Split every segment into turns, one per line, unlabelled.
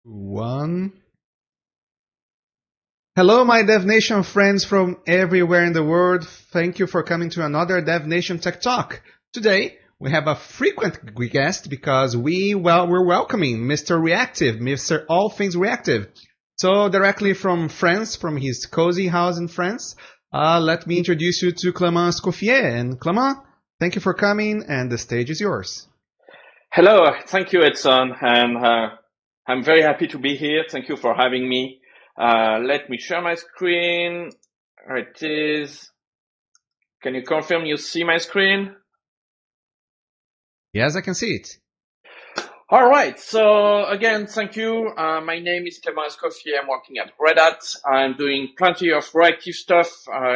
One. Hello, my DevNation friends from everywhere in the world. Thank you for coming to another DevNation Tech Talk. Today, we have a frequent guest because we're welcoming Mr. Reactive, Mr. All Things Reactive. So directly from France, from his cozy house in France, let me introduce you to Clément Escoffier. And Clément, thank you for coming, and the stage is yours.
Hello, thank you, Edson, and I'm very happy to be here. Thank you for having me. Let me share my screen. There it is. Can you confirm you see my screen?
Yes, I can see it.
All right. So again, thank you. My name is Clément Escoffier. I'm working at Red Hat. I'm doing plenty of reactive stuff,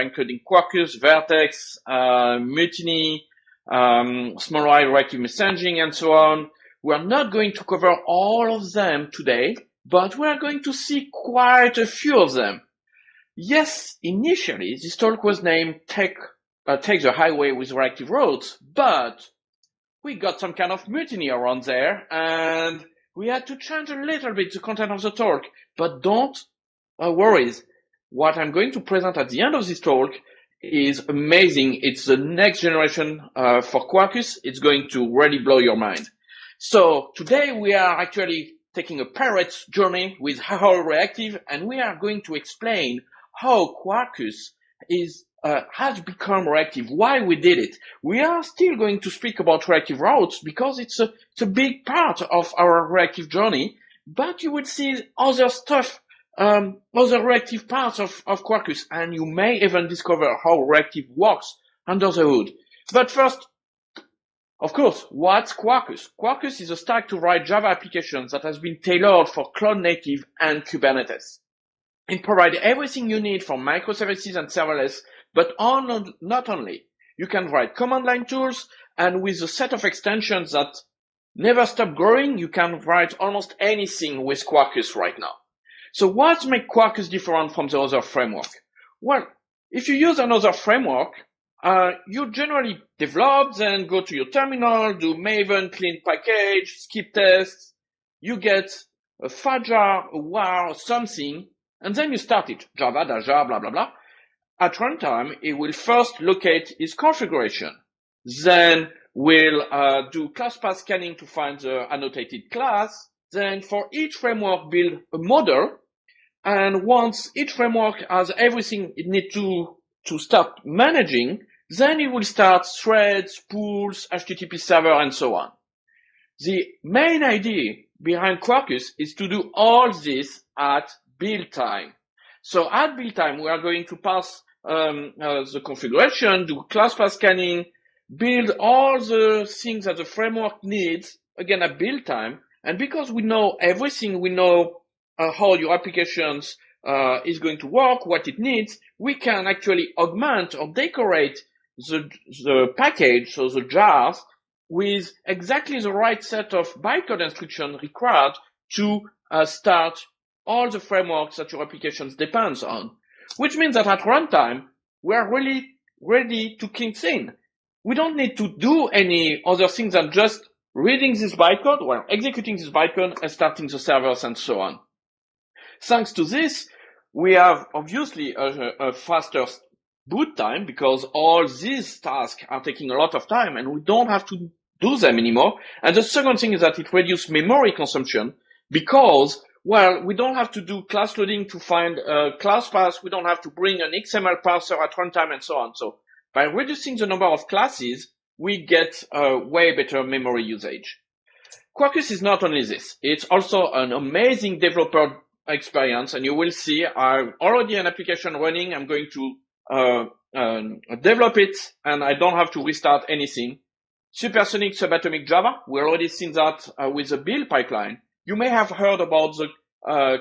including Quarkus, Vertex, Mutiny, small array reactive messaging, and so on. We're not going to cover all of them today, but we are going to see quite a few of them. Yes, initially, this talk was named Take the Highway with Reactive Roads, but we got some kind of mutiny around there, and we had to change a little bit the content of the talk. But don't worry. What I'm going to present at the end of this talk is amazing. It's the next generation for Quarkus. It's going to really blow your mind. So today we are actually taking a pirate's journey with our Reactive, and we are going to explain how Quarkus has become reactive, why we did it. We are still going to speak about reactive routes because it's a big part of our reactive journey, but you will see other stuff, other reactive parts of Quarkus, and you may even discover how reactive works under the hood. But first, of course, what's Quarkus? Quarkus is a stack to write Java applications that has been tailored for Cloud Native and Kubernetes. It provides everything you need for microservices and serverless, but not only. You can write command line tools, and with a set of extensions that never stop growing, you can write almost anything with Quarkus right now. So what makes Quarkus different from the other framework? Well, if you use another framework, you generally develop, then go to your terminal, do Maven, clean package, skip tests, you get a fajar, a var, something, and then you start it, java-jar, blah, blah, blah. At runtime, it will first locate its configuration. Then we'll do class path scanning to find the annotated class. Then for each framework, build a model. And once each framework has everything it needs to start managing, then it will start threads, pools, HTTP server, and so on. The main idea behind Quarkus is to do all this at build time. So at build time, we are going to pass the configuration, do class path scanning, build all the things that the framework needs, again at build time. And because we know everything, we know how your applications is going to work, what it needs, we can actually augment or decorate the package, so the jars, with exactly the right set of bytecode instructions required to start all the frameworks that your applications depends on. Which means that at runtime, we are really ready to kick in. We don't need to do any other things than just reading this bytecode, or executing this bytecode and starting the servers and so on. Thanks to this, we have obviously a faster boot time because all these tasks are taking a lot of time and we don't have to do them anymore. And the second thing is that it reduces memory consumption because, well, we don't have to do class loading to find a class path. We don't have to bring an XML parser at runtime and so on. So by reducing the number of classes, we get way better memory usage. Quarkus is not only this. It's also an amazing developer experience. And you will see I'm already an application running. I'm going to develop it and I don't have to restart anything. Supersonic, subatomic Java. We already seen that with the build pipeline. You may have heard about the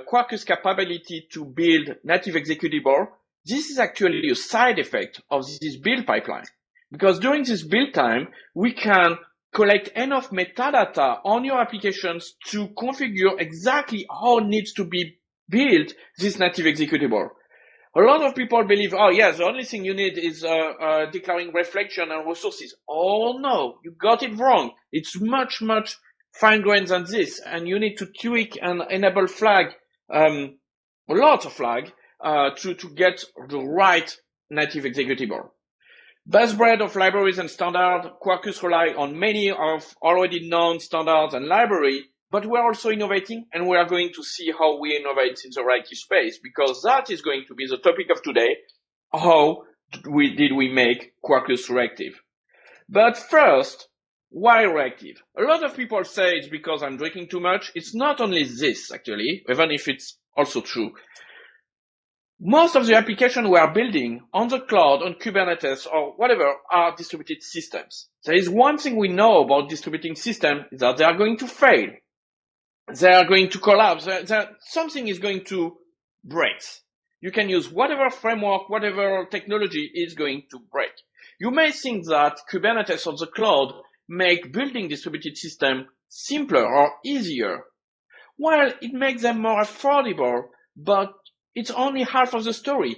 Quarkus capability to build native executable. This is actually a side effect of this build pipeline. Because during this build time, we can collect enough metadata on your applications to configure exactly how it needs to be built this native executable. A lot of people believe, oh yes, the only thing you need is declaring reflection and resources. Oh no, you got it wrong. It's much, much fine-grained than this, and you need to tweak and enable flag, a lot of flag, to get the right native executable. Best breed of libraries and standards, Quarkus rely on many of already known standards and library, but we're also innovating, and we are going to see how we innovate in the reactive space, because that is going to be the topic of today. How did we make Quarkus reactive? But first, why reactive? A lot of people say it's because I'm drinking too much. It's not only this, actually, even if it's also true. Most of the applications we are building on the cloud, on Kubernetes, or whatever, are distributed systems. There is one thing we know about distributing systems, is that they are going to fail. They are going to collapse. Something is going to break. You can use whatever framework, whatever technology is going to break. You may think that Kubernetes on the cloud make building distributed system simpler or easier. Well, it makes them more affordable, but it's only half of the story.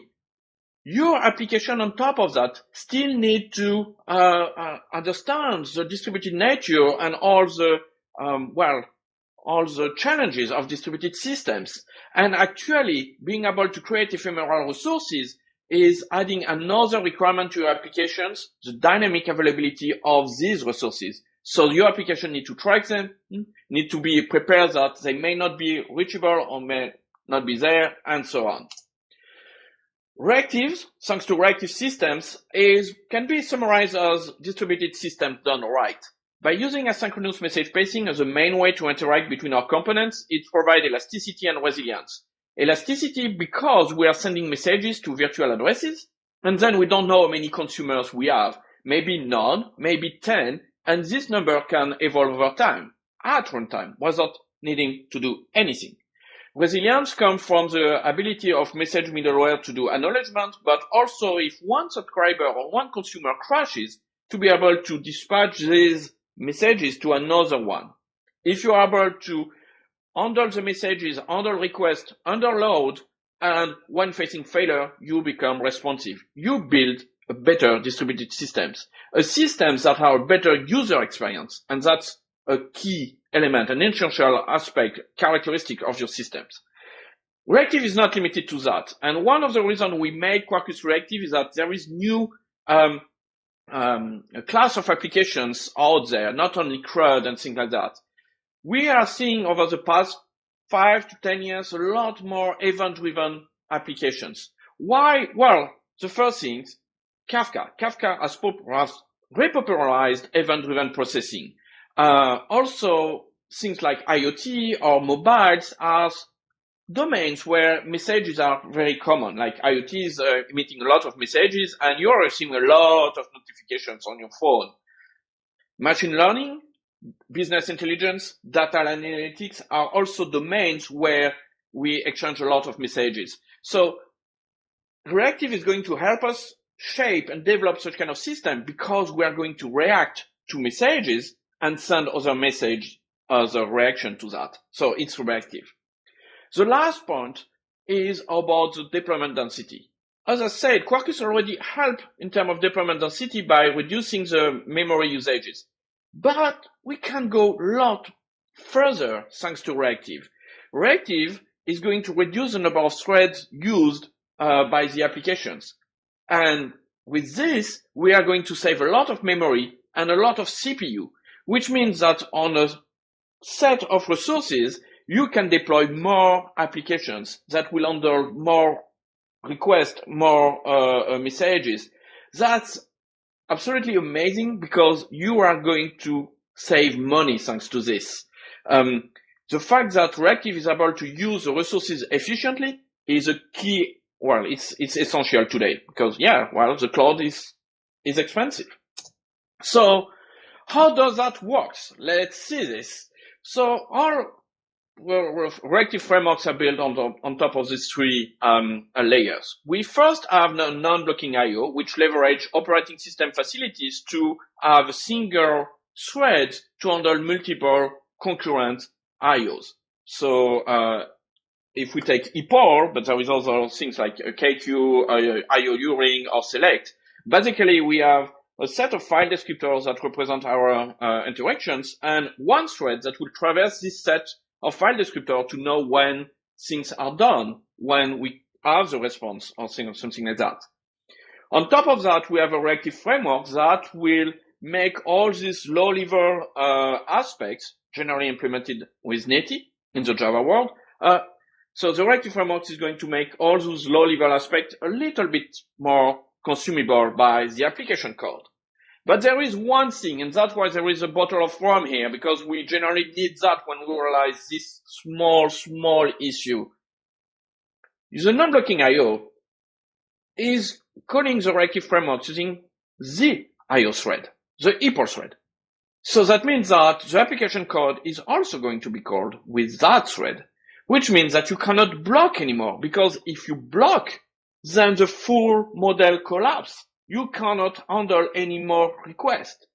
Your application on top of that still need to understand the distributed nature and all the challenges of distributed systems. And actually, being able to create ephemeral resources is adding another requirement to your applications, the dynamic availability of these resources. So your application need to track them, need to be prepared that they may not be reachable or may not be there, and so on. Reactives, thanks to reactive systems, can be summarized as distributed systems done right. By using asynchronous message passing as a main way to interact between our components, it provides elasticity and resilience. Elasticity because we are sending messages to virtual addresses, and then we don't know how many consumers we have. Maybe none, maybe 10, and this number can evolve over time, at runtime, without needing to do anything. Resilience comes from the ability of message middleware to do acknowledgement, but also if one subscriber or one consumer crashes, to be able to dispatch these messages to another one. If you are able to handle the messages, handle requests, under load, and when facing failure, you become responsive. You build a better distributed systems, a systems that have a better user experience, and that's a key element, an essential aspect, characteristic of your systems. Reactive is not limited to that, and one of the reasons we make Quarkus reactive is that there is new a class of applications out there, not only CRUD and things like that. We are seeing over the past 5 to 10 years a lot more event-driven applications. Why? Well, the first thing, Kafka. Kafka has repopularized event-driven processing. Also, things like IoT or mobiles are domains where messages are very common, like IoT is emitting a lot of messages and you're receiving a lot of notifications on your phone. Machine learning, business intelligence, data analytics are also domains where we exchange a lot of messages. So Reactive is going to help us shape and develop such kind of system because we are going to react to messages and send other message as a reaction to that. So it's reactive. The last point is about the deployment density. As I said, Quarkus already helped in terms of deployment density by reducing the memory usages. But we can go a lot further thanks to Reactive. Reactive is going to reduce the number of threads used by the applications. And with this, we are going to save a lot of memory and a lot of CPU, which means that on a set of resources, you can deploy more applications that will handle more requests, more messages. That's absolutely amazing because you are going to save money thanks to this. The fact that Reactive is able to use the resources efficiently is a key. Well, it's essential today because the cloud is expensive. So how does that work? Let's see this. So our reactive frameworks are built on top of these three layers. We first have non-blocking I/O, which leverage operating system facilities to have a single thread to handle multiple concurrent I/Os. So if we take ePOR, but there is also things like KQ, IOU ring, or select. Basically, we have a set of file descriptors that represent our interactions, and one thread that will traverse this set of file descriptors to know when things are done, when we have the response or something like that. On top of that, we have a reactive framework that will make all these low-level aspects generally implemented with native in the Java world. So the reactive framework is going to make all those low-level aspects a little bit more consumable by the application code. But there is one thing, and that's why there is a bottle of rum here, because we generally need that when we realize this small issue. The non-blocking I/O is calling the reactive framework using the I/O thread, the equal thread. So that means that the application code is also going to be called with that thread, which means that you cannot block anymore, because if you block, then the full model collapses. You cannot handle any more requests.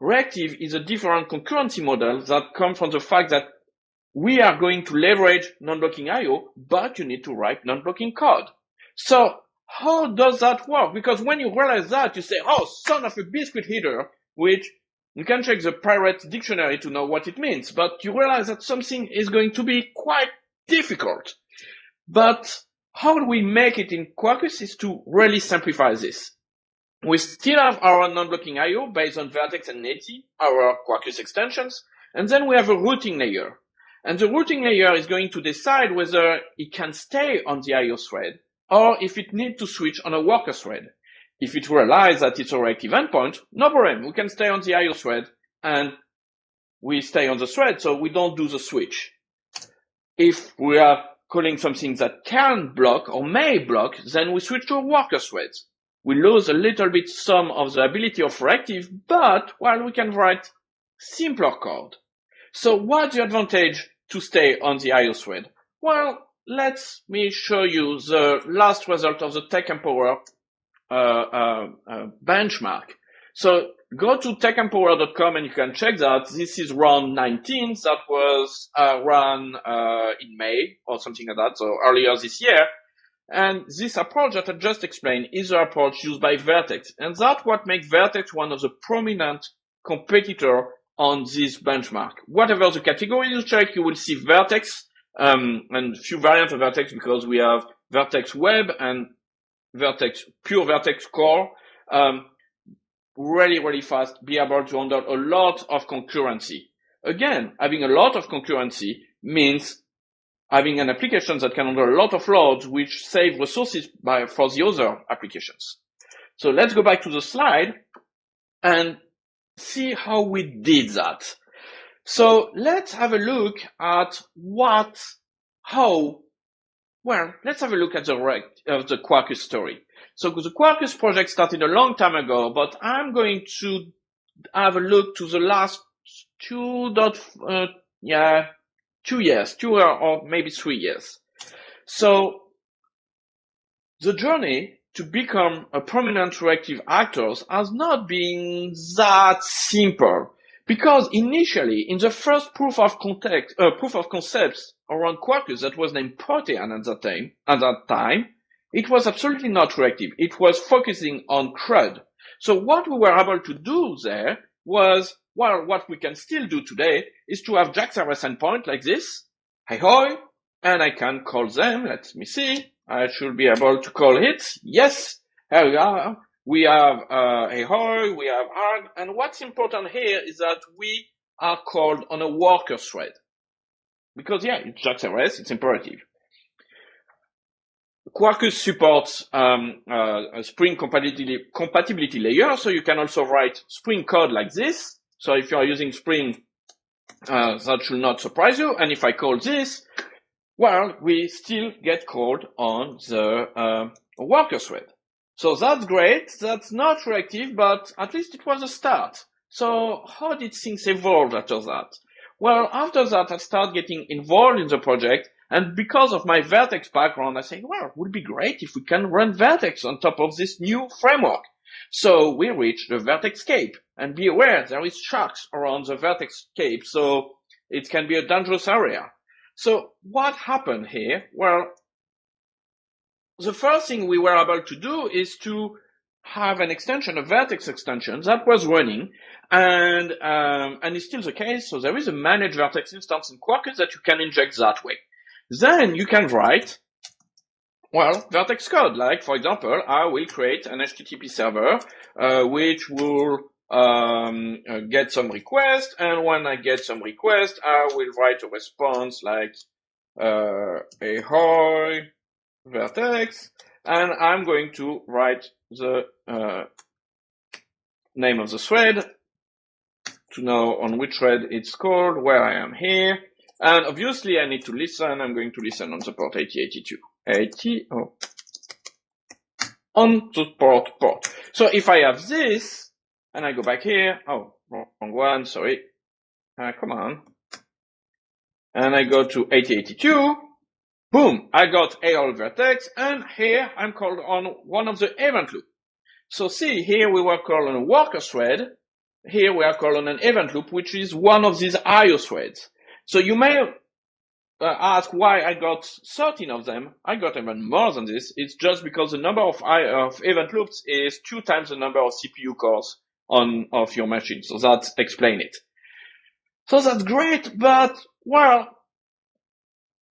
Reactive is a different concurrency model that comes from the fact that we are going to leverage non-blocking I/O, but you need to write non-blocking code. So how does that work? Because when you realize that, you say, oh, son of a biscuit header, which you can check the pirate dictionary to know what it means, but you realize that something is going to be quite difficult. But how do we make it in Quarkus is to really simplify this. We still have our non-blocking I/O based on Vertex and native, our Quarkus extensions, and then we have a routing layer. And the routing layer is going to decide whether it can stay on the I/O thread or if it needs to switch on a worker thread. If it realizes that it's a reactive endpoint, no problem. We can stay on the I/O thread and we stay on the thread, so we don't do the switch. If we are calling something that can block or may block, then we switch to a worker thread. We lose a little bit some of the ability of reactive, but while we can write simpler code. So what's the advantage to stay on the I/O thread? Well, let me show you the last result of the TechEmpower benchmark. So go to techempower.com and you can check that. This is round 19 that was run in May or something like that, so earlier this year. And this approach that I just explained is the approach used by Vertex. And that's what makes Vertex one of the prominent competitor on this benchmark. Whatever the category you check, you will see Vertex and a few variants of Vertex, because we have Vertex Web and Vertex, pure Vertex Core, really fast, be able to handle a lot of concurrency. Again, having a lot of concurrency means having an application that can handle a lot of loads, which save resources for the other applications. So let's go back to the slide and see how we did that. So let's have a look at let's have a look at the Quarkus story. So the Quarkus project started a long time ago, but I'm going to have a look to the last 2 or maybe 3 years. So the journey to become a prominent reactive actors has not been that simple, because initially in the first proof of concepts around Quarkus that was named Protean at that time, it was absolutely not reactive. It was focusing on CRUD. So what we were able to do there was, well, what we can still do today is to have JAX-RS endpoint like this, hey hoy, and I can call them. Let me see. I should be able to call it. Yes, here we are. We have hey hoy, we have arg, and what's important here is that we are called on a worker thread. Because yeah, it's JAX-RS, it's imperative. Quarkus supports a Spring compatibility layer, so you can also write Spring code like this. So if you are using Spring, that should not surprise you. And if I call this, well, we still get called on the worker thread. So that's great. That's not reactive, but at least it was a start. So how did things evolve after that? Well, after that, I started getting involved in the project. And because of my Vertex background, I said, well, it would be great if we can run Vertex on top of this new framework. So we reached the Vertex Cape. And be aware, there is sharks around the Vertex Cape, so it can be a dangerous area. So what happened here? Well, the first thing we were able to do is to have an extension, a vertex extension that was running, and it's still the case. So there is a manage vertex instance in Quarkus that you can inject that way. Then you can write, well, vertex code. Like, for example, I will create an HTTP server, which will get some request, and when I get some request, I will write a response like ahoy vertex, and I'm going to write the name of the thread to know on which thread it's called, where I am here, and obviously I need to listen. I'm going to listen on the port 8082. On the port. So if I have this, and I go back here, oh, wrong one, sorry, come on, and I go to 8082, boom, I got AL vertex, and here I'm called on one of the event loop. So see, here we were called on a worker thread, here we are called on an event loop, which is one of these IO threads. So you may ask why I got 13 of them. I got even more than this. It's just because the number of event loops is 2 times the number of CPU cores of your machine. So that explains it. So that's great, but, well,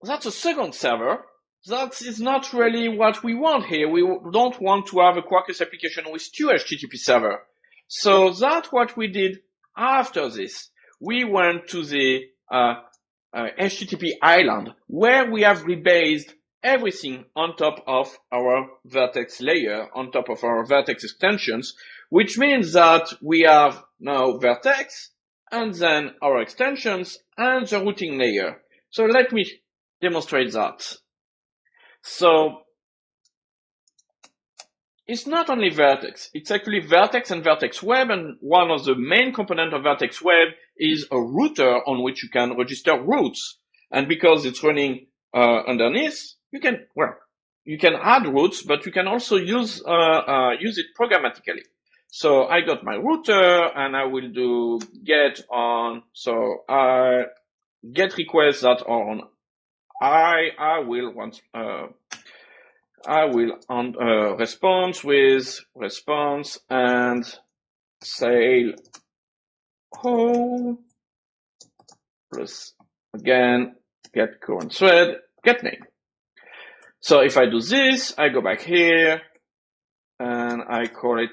that's a second server. That is not really what we want here. We don't want to have a Quarkus application with 2 HTTP servers. So that's what we did after this. We went to the HTTP island, where we have rebased everything on top of our vertex layer, on top of our vertex extensions, which means that we have now vertex, and then our extensions, and the routing layer. So let me demonstrate that. So it's not only vertex, it's actually vertex and vertex web, and one of the main components of vertex web is a router on which you can register routes. And because it's running underneath, you can add routes, but you can also use it programmatically. So I got my router, and I will do get on. So I get requests that are on. I will on response with response and sail home plus again get current thread get name. So if I do this, I go back here and I call it.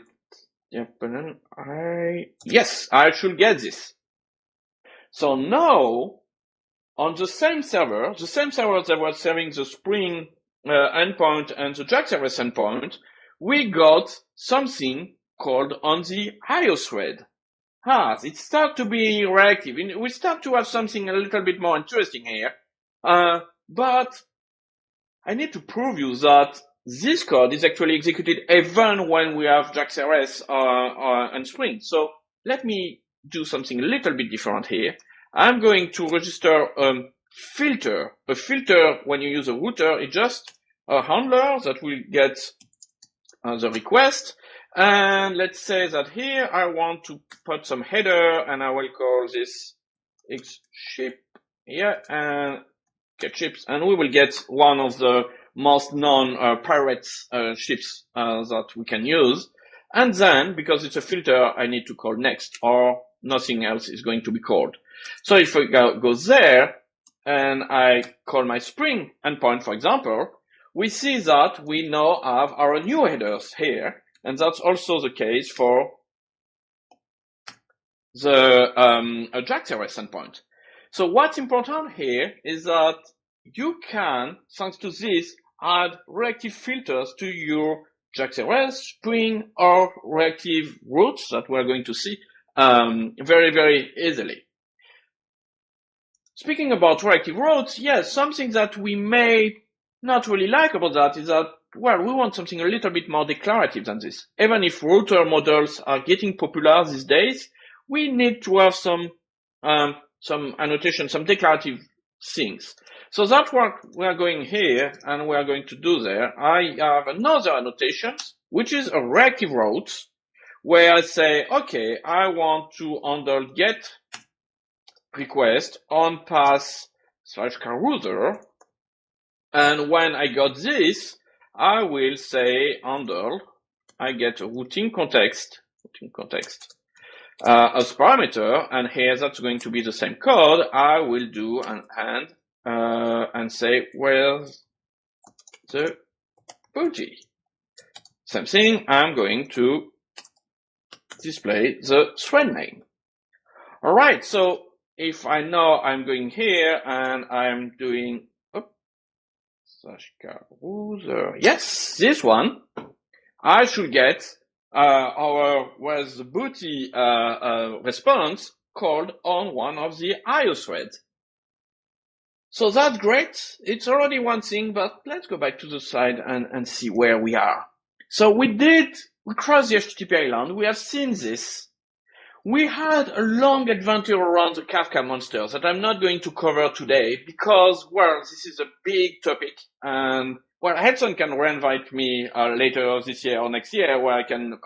Yes, I should get this. So now on the same server that was serving the Spring endpoint and the JAX-RS endpoint, we got something called on the IO thread. It starts to be reactive. We start to have something a little bit more interesting here. But I need to prove you that this code is actually executed even when we have JAX-RS and Spring. So let me do something a little bit different here. I'm going to register filter. A filter, when you use a router, is just a handler that will get the request. And let's say that here I want to put some header, and I will call this xship here and get ships, and we will get one of the most known pirates ships that we can use. And then, because it's a filter, I need to call next, or nothing else is going to be called. So if I go there and I call my Spring endpoint, for example, we see that we now have our new headers here, and that's also the case for the JAX-RS endpoint. So what's important here is that you can, thanks to this, add reactive filters to your JAX-RS, Spring, or reactive routes that we're going to see very, very easily. Speaking about reactive routes, yes, something that we may not really like about that is that, well, we want something a little bit more declarative than this. Even if router models are getting popular these days, we need to have some annotation, some declarative things. So that's what we are going here, and we are going to do there. I have another annotation, which is a reactive route, where I say, okay, I want to handle get request on path /carouser, and when I got this, I will say handle I get a routing context as parameter, and here that's going to be the same code. I will do an AND and say where's the booty. Same thing. I'm going to display the thread name. All right. So if I know I'm going here and I'm doing yes, this one, I should get our where's the booty response called on one of the IO threads. So that's great. It's already one thing, but let's go back to the slide and see where we are. So we crossed the HTTP island. We have seen this. We had a long adventure around the Kafka monsters that I'm not going to cover today because, well, this is a big topic. And, well, Hudson can reinvite me later this year or next year where I can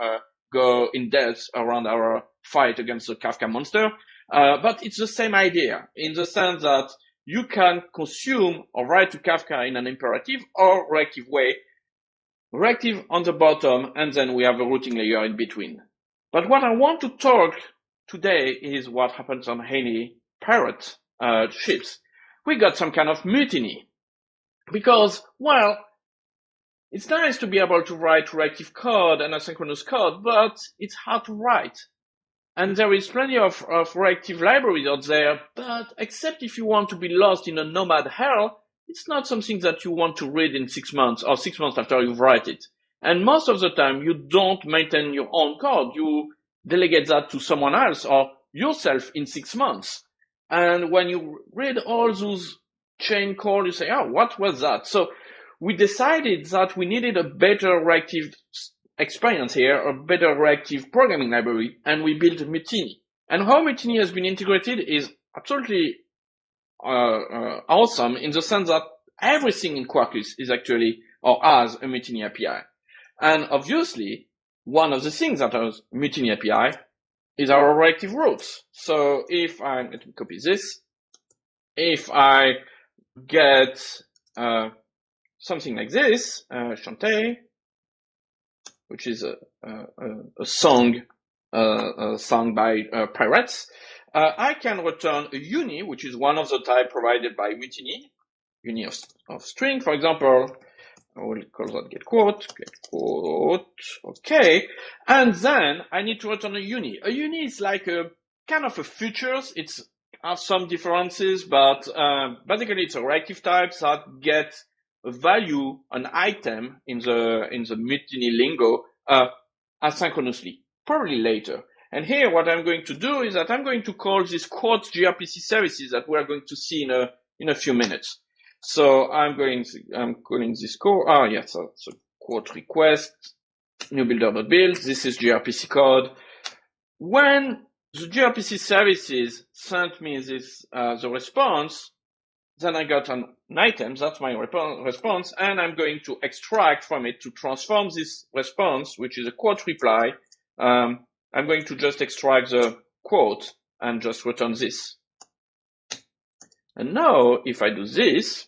go in depth around our fight against the Kafka monster. But it's the same idea in the sense that you can consume or write to Kafka in an imperative or reactive way. Reactive on the bottom, and then we have a routing layer in between. But what I want to talk today is what happens on any pirate ships. We got some kind of mutiny because, well, it's nice to be able to write reactive code and asynchronous code, but it's hard to write. And there is plenty of reactive libraries out there, but except if you want to be lost in a nomad hell, it's not something that you want to read in 6 months or 6 months after you write it. And most of the time, you don't maintain your own code. You delegate that to someone else or yourself in 6 months. And when you read all those chain code, you say, oh, what was that? So we decided that we needed a better reactive experience here, a better reactive programming library, and we built Mutiny. And how Mutiny has been integrated is absolutely awesome in the sense that everything in Quarkus is actually or has a Mutiny API. And obviously, one of the things that has Mutiny API is our reactive routes. So if let me copy this. If I get something like this, Shantae, which is a song sung by pirates, I can return a uni, which is one of the type provided by Mutiny, uni of string, for example. I will call that get quote, okay. And then I need to return a uni. A uni is like a kind of a features. It's has some differences, but basically it's a reactive type that get a value, an item in the Mutiny lingo asynchronously, probably later. And here what I'm going to do is that I'm going to call this quote gRPC services that we're going to see in a few minutes. So I'm calling this code. Yes, so quote request, new builder.build. This is gRPC code. When the gRPC services sent me this, the response, then I got an item. That's my response. And I'm going to extract from it to transform this response, which is a quote reply. I'm going to just extract the quote and just return this. And now, if I do this,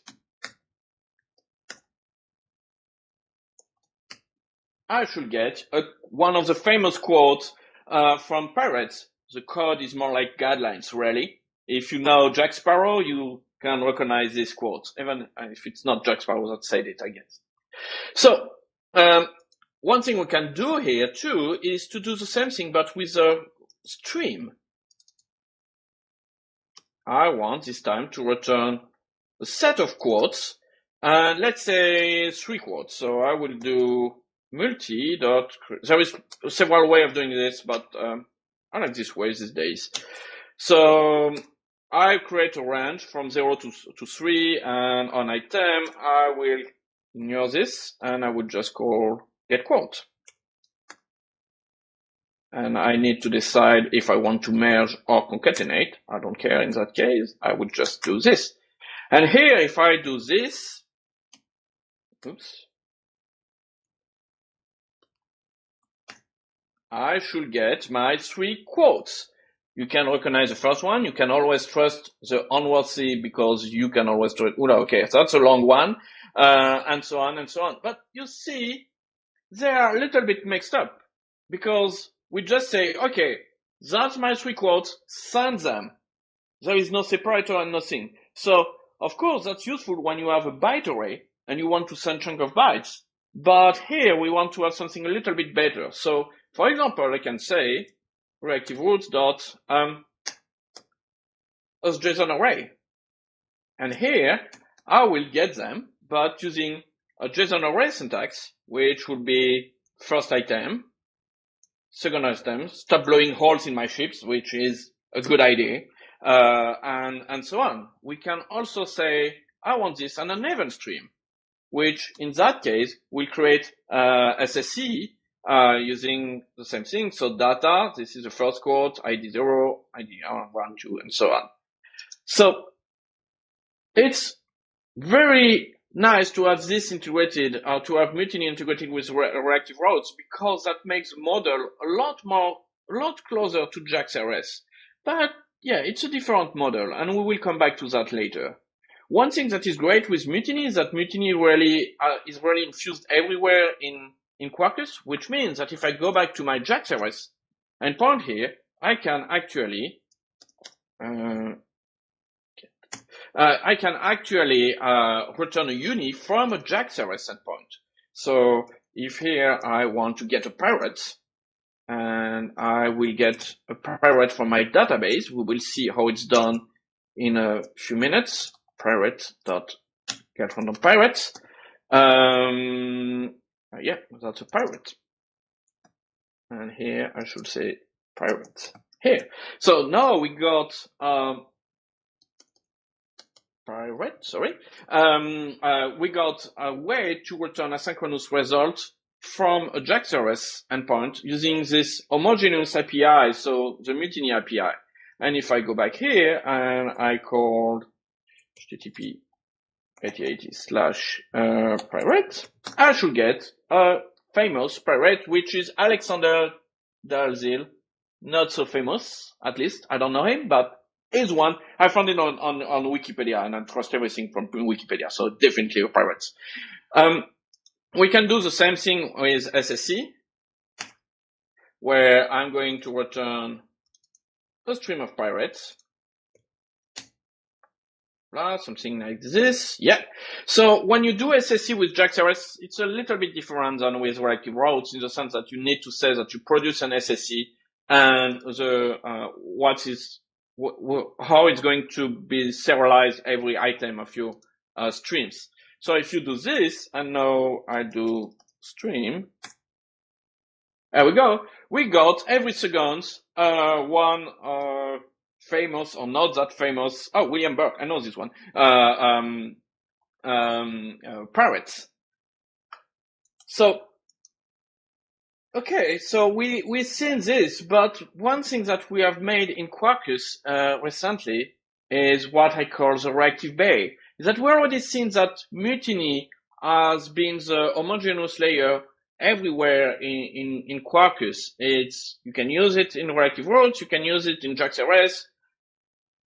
I should get one of the famous quotes from pirates. The code is more like guidelines, really. If you know Jack Sparrow, you can recognize this quote, even if it's not Jack Sparrow that said it, I guess. So, one thing we can do here, too, is to do the same thing, but with a stream. I want this time to return a set of quotes, and let's say 3 quotes. So I will do multi dot. There is several ways of doing this, but I like this way these days. So I create a range from 0 to 3, and on item I will ignore this, and I would just call get quote. And I need to decide if I want to merge or concatenate. I don't care in that case. I would just do this. And here, if I do this, I should get my 3 quotes. You can recognize the first one. You can always trust the unworthy because you can always trust. Okay, so that's a long one, and so on and so on. But you see they are a little bit mixed up because we just say, okay, that's my 3 quotes, send them. There is no separator and nothing. So, of course, that's useful when you have a byte array and you want to send chunk of bytes. But here we want to have something a little bit better. So, for example, I can say reactive roots dot as JSON array. And here I will get them, but using a JSON array syntax, which would be first item, second item, stop blowing holes in my ships, which is a good idea, and so on. We can also say, I want this on an event stream, which in that case will create SSE using the same thing. So data, this is the first quote, ID 0, ID 1, 2, and so on. So it's very nice to have this integrated, to have Mutiny integrated with reactive routes, because that makes the model a lot closer to JAX-RS. But yeah, it's a different model, and we will come back to that later. One thing that is great with Mutiny is that Mutiny really is really infused everywhere in Quarkus, which means that if I go back to my JAX-RS endpoint here, I can actually return a uni from a JAX-RS endpoint. So if here I want to get a pirate, and I will get a pirate from my database, we will see how it's done in a few minutes. Pirate.get random pirates. Yeah, that's a pirate. And here I should say pirate. Here. So now we got pirate, sorry. We got a way to return asynchronous result from a JAX-RS endpoint using this homogeneous API, so the Mutiny API. And if I go back here and I called HTTP 8080/pirate, I should get a famous pirate, which is Alexander Dalzil. Not so famous, at least. I don't know him, but is one. I found it on Wikipedia, and I trust everything from Wikipedia, so definitely a pirate. We can do the same thing with SSE, where I'm going to return a stream of pirates. Something like this. Yeah. So when you do SSE with JAX-RS, it's a little bit different than with reactive routes, in the sense that you need to say that you produce an SSE and how it's going to be serialized every item of your streams. So if you do this, and now I do stream, there we go. We got every second one famous or not that famous. Oh, William Burke, I know this one. Pirates. So okay, so we've seen this, but one thing that we have made in Quarkus recently is what I call the reactive bay. Is that we already seen that Mutiny has been the homogeneous layer everywhere in Quarkus. You can use it in reactive routes, you can use it in JAX-RS,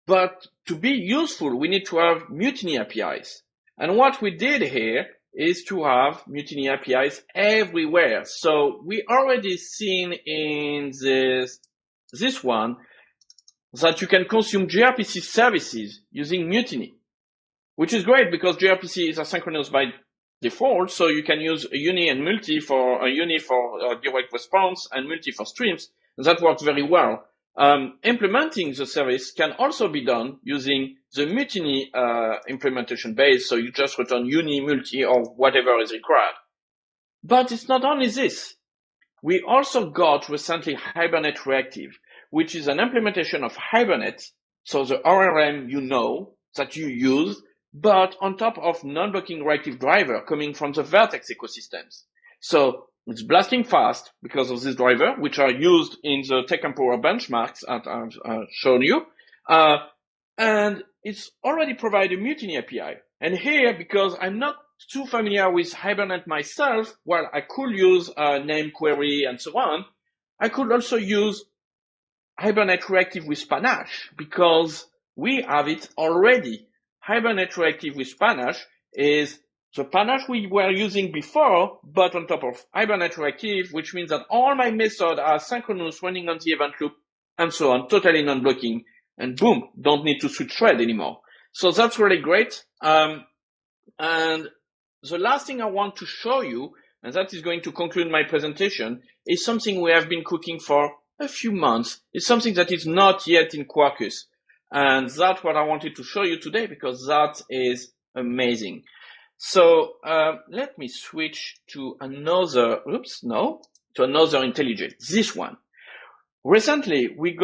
but to be useful, we need to have Mutiny APIs. And what we did here is to have Mutiny APIs everywhere. So we already seen in this one that you can consume gRPC services using Mutiny, which is great because gRPC is asynchronous by default. So you can use a uni and multi for direct response and multi for streams. And that works very well. Implementing the service can also be done using the Mutiny implementation base, so you just return uni, multi, or whatever is required. But it's not only this. We also got recently Hibernate Reactive, which is an implementation of Hibernate, so the ORM that you use, but on top of non-blocking reactive driver coming from the Vertex ecosystems. So it's blasting fast because of this driver, which are used in the Tech Empower benchmarks that I've shown you. And it's already provided a Mutiny API. And here, because I'm not too familiar with Hibernate myself, well, I could use name query and so on. I could also use Hibernate Reactive with Panache because we have it already. Hibernate Reactive with Panache is the panache we were using before, but on top of Hibernate Reactive, which means that all my methods are synchronous, running on the event loop, and so on, totally non-blocking, and boom, don't need to switch thread anymore. So that's really great. And the last thing I want to show you, and that is going to conclude my presentation, is something we have been cooking for a few months. It's something that is not yet in Quarkus. And that's what I wanted to show you today, because that is amazing. So let me switch to another, to another IntelliJ, this one. Recently, we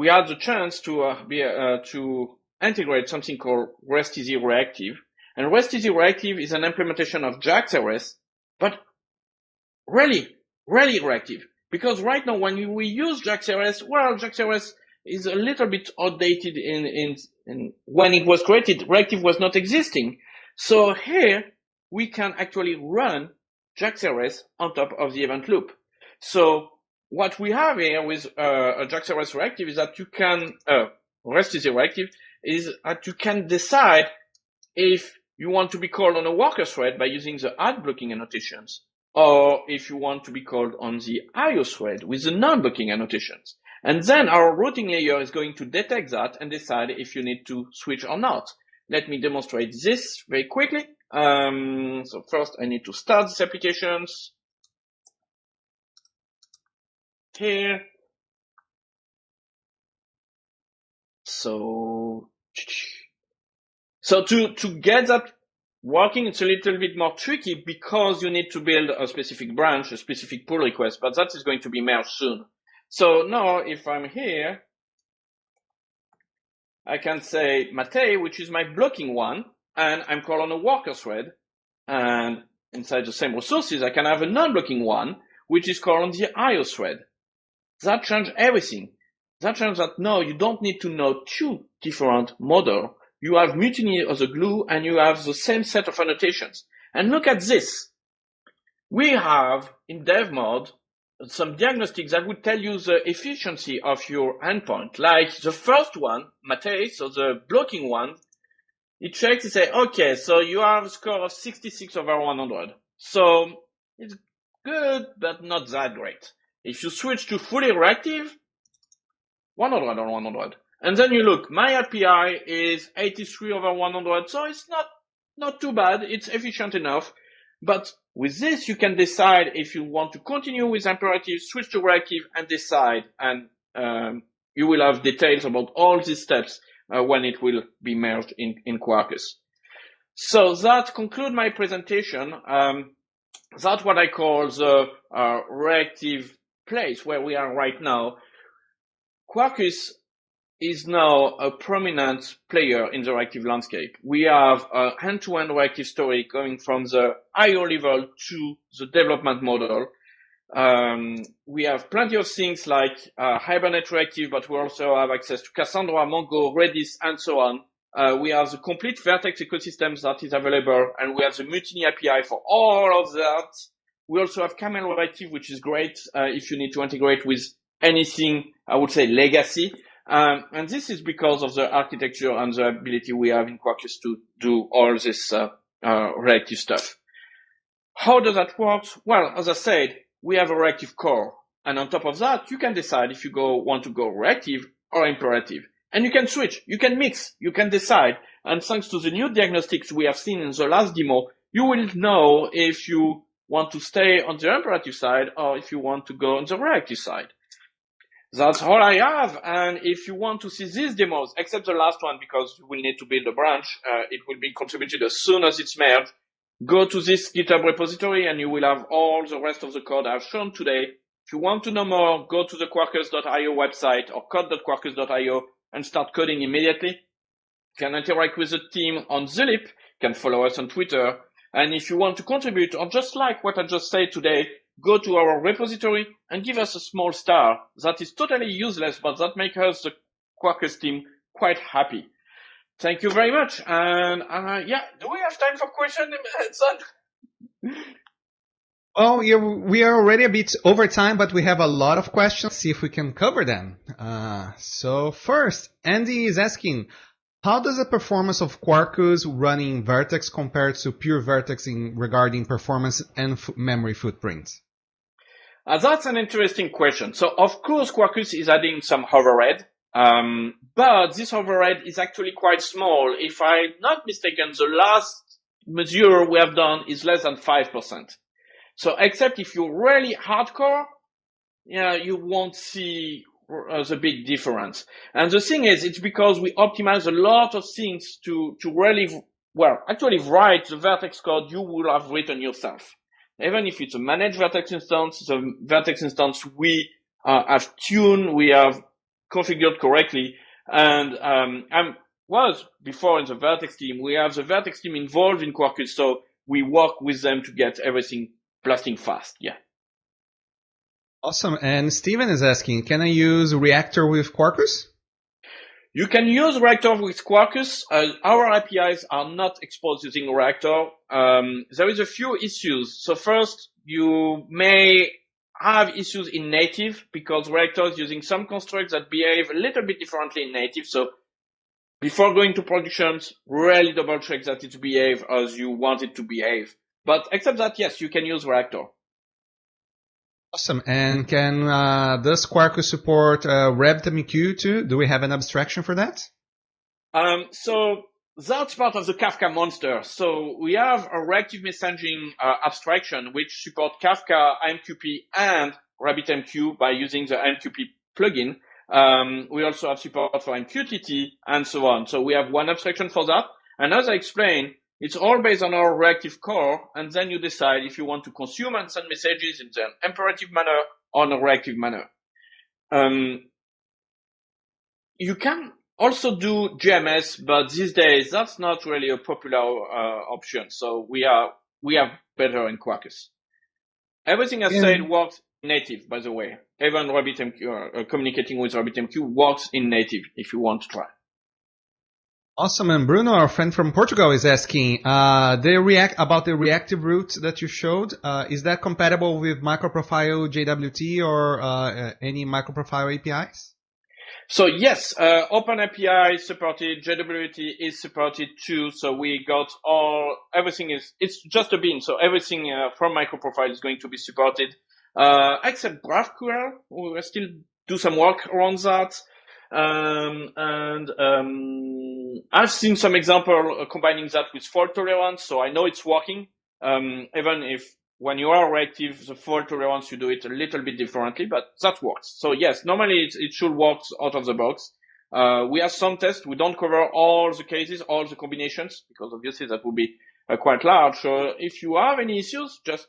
had the chance to integrate something called REST-easy Reactive. And REST-easy Reactive is an implementation of JAX-RS, but really reactive. Because right now, when we use JAX-RS, well, JAX-RS is a little bit outdated in when it was created, reactive was not existing. So here, we can actually run JAX-RS on top of the event loop. So what we have here with a JAX-RS reactive is that you can, REST-easy reactive, is that you can decide if you want to be called on a worker thread by using the add blocking annotations, or if you want to be called on the IO thread with the non-blocking annotations. And then our routing layer is going to detect that and decide if you need to switch or not. Let me demonstrate this very quickly. So first I need to start this applications here. So to get that working, it's a little bit more tricky because you need to build a specific branch, a specific pull request, but that is going to be merged soon. So now if I'm here, I can say Mate, which is my blocking one, and I'm called on a worker thread. And inside the same resources, I can have a non-blocking one, which is called on the IO thread. That changes everything. That changes that now you don't need to know two different models. You have mutiny as a glue, and you have the same set of annotations. And look at this. We have, in dev mode, some diagnostics that would tell you the efficiency of your endpoint. Like the first one, Mate, so the blocking one, it checks and say, okay, so you have a score of 66 over 100. So it's good, but not that great. If you switch to fully reactive, 100 over 100. And then you look, my API is 83 over 100, so it's not too bad. It's efficient enough. But with this, you can decide if you want to continue with imperative, switch to reactive, and decide. And you will have details about all these steps when it will be merged in Quarkus. So that concludes my presentation. That's what I call the reactive place where we are right now. Quarkus is now a prominent player in the reactive landscape. We have an end-to-end reactive story going from the IO level to the development model. We have plenty of things like Hibernate Reactive, but we also have access to Cassandra, Mongo, Redis, and so on. We have the complete Vertex ecosystem that is available, and we have the Mutiny API for all of that. We also have Camel Reactive, which is great if you need to integrate with anything, I would say, legacy. And this is because of the architecture and the ability we have in Quarkus to do all this reactive stuff. How does that work? Well, as I said, we have a reactive core. And on top of that, you can decide if you want to go reactive or imperative. And you can switch, you can mix, you can decide. And thanks to the new diagnostics we have seen in the last demo, you will know if you want to stay on the imperative side or if you want to go on the reactive side. That's all I have. And if you want to see these demos, except the last one, because you will need to build a branch, it will be contributed as soon as it's merged. Go to this GitHub repository and you will have all the rest of the code I've shown today. If you want to know more, go to the quarkus.io website or code.quarkus.io and start coding immediately. You can interact with the team on the lip. You can follow us on Twitter. And if you want to contribute or just like what I just said today, go to our repository and give us a small star. That is totally useless, but that makes us, the Quarkus team, quite happy. Thank you very much. And yeah, do we have time for questions, Edson?
Oh, yeah, we are already a bit over time, but we have a lot of questions. See if we can cover them. So first, Andy is asking, How does the performance of Quarkus running Vertex compare to pure Vertex regarding performance and memory footprint?
That's an interesting question. So, of course, Quarkus is adding some overhead, but this overhead is actually quite small. If I'm not mistaken, the last measure we have done is less than 5%. So, except if you're really hardcore, you won't see the big difference. And the thing is, it's because we optimize a lot of things to really, actually write the Vertex code you will have written yourself. Even if it's a managed Vertex instance, the Vertex instance we have tuned, we have configured correctly. And I was before in the Vertex team. We have the Vertex team involved in Quarkus, so we work with them to get everything blasting fast. Yeah.
Awesome. And Steven is asking, can I use Reactor with Quarkus?
You can use Reactor with Quarkus. Our APIs are not exposed using Reactor. There is a few issues. So first, you may have issues in native because Reactor is using some constructs that behave a little bit differently in native. So before going to productions, really double check that it behaves as you want it to behave. But except that, yes, you can use Reactor.
Awesome. And does Quarkus support RabbitMQ too? Do we have an abstraction for that?
So that's part of the Kafka monster. So we have a reactive messaging abstraction which supports Kafka, AMQP, and RabbitMQ by using the AMQP plugin. We also have support for MQTT and so on. So we have one abstraction for that. And as I explained, it's all based on our reactive core, and then you decide if you want to consume and send messages in an imperative manner or in a reactive manner. You can also do GMS, but these days that's not really a popular option. So we have better in Quarkus. Everything I said works native, by the way. Even RabbitMQ, communicating with RabbitMQ works in native if you want to try.
Awesome. And Bruno, our friend from Portugal, is asking about the reactive route that you showed. Is that compatible with microprofile JWT or any microprofile APIs?
So yes, OpenAPI is supported, JWT is supported too. So we got everything it's just a bean. So everything from microprofile is going to be supported, except GraphQL. We still do some work around that. I've seen some example combining that with fault tolerance, so I know it's working. Even if when you are reactive, the fault tolerance, you do it a little bit differently, but that works. So yes, normally it should work out of the box. We have some tests. We don't cover all the cases, all the combinations, because obviously that would be quite large. So if you have any issues, just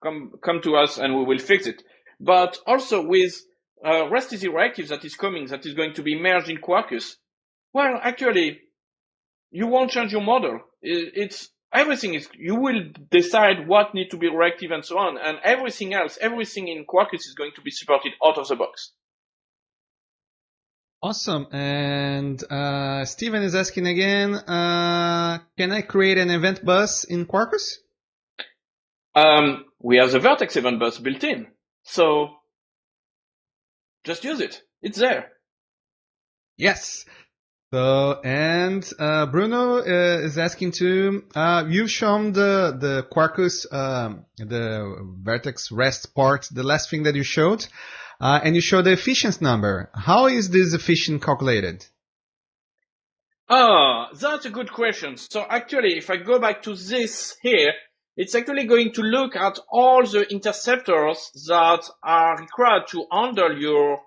come to us and we will fix it. But also with REST Easy Reactive that is coming, that is going to be merged in Quarkus. Well, actually, you won't change your model. You will decide what needs to be reactive and so on. And everything else, everything in Quarkus is going to be supported out of the box.
Awesome. And Steven is asking again, can I create an event bus in Quarkus?
We have the Vertex event bus built in. So just use it. It's there.
Yes. So, and Bruno is asking too, you've shown the Quarkus, the Vertex REST part, the last thing that you showed, and you showed the efficiency number. How is this efficiency calculated?
That's a good question. So actually, if I go back to this here, it's actually going to look at all the interceptors that are required to handle your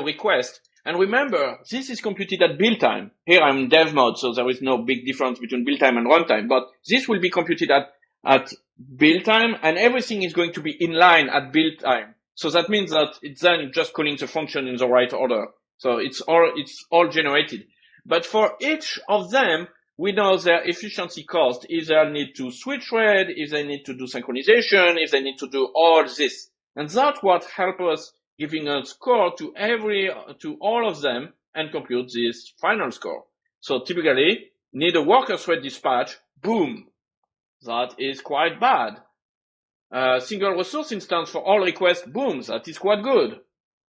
request. And remember, this is computed at build time. Here I'm in dev mode, so there is no big difference between build time and runtime, but this will be computed at build time, and everything is going to be in line at build time. So that means that it's then just calling the function in the right order. So it's all generated. But for each of them, we know their efficiency cost, if they need to switch thread, if they need to do synchronization, if they need to do all this. And that's what helps us giving a score to all of them and compute this final score. So typically, need a worker thread dispatch, boom. That is quite bad. Single resource instance for all requests, boom. That is quite good.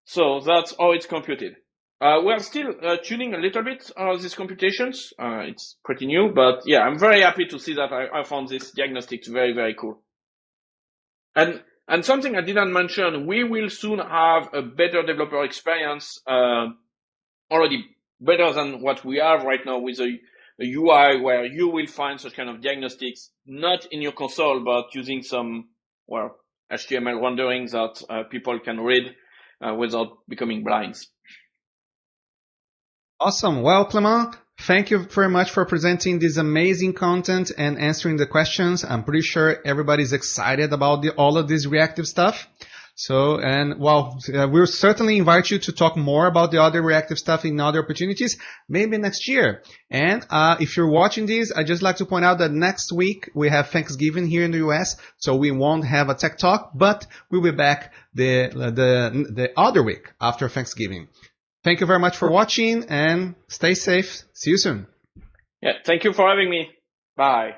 So that's how it's computed. We're still tuning a little bit these computations. It's pretty new, but yeah, I'm very happy to see that I found this diagnostics very, very cool. And something I didn't mention, we will soon have a better developer experience, already better than what we have right now with a UI where you will find such kind of diagnostics, not in your console, but using some, well, HTML renderings that people can read without becoming blind.
Awesome. Well, Clement, thank you very much for presenting this amazing content and answering the questions. I'm pretty sure everybody's excited about all of this reactive stuff. So, and well, we'll certainly invite you to talk more about the other reactive stuff in other opportunities, maybe next year. And if you're watching this, I'd just like to point out that next week we have Thanksgiving here in the US, so we won't have a tech talk, but we'll be back the other week after Thanksgiving. Thank you very much for watching and stay safe. See you soon.
Yeah, thank you for having me. Bye.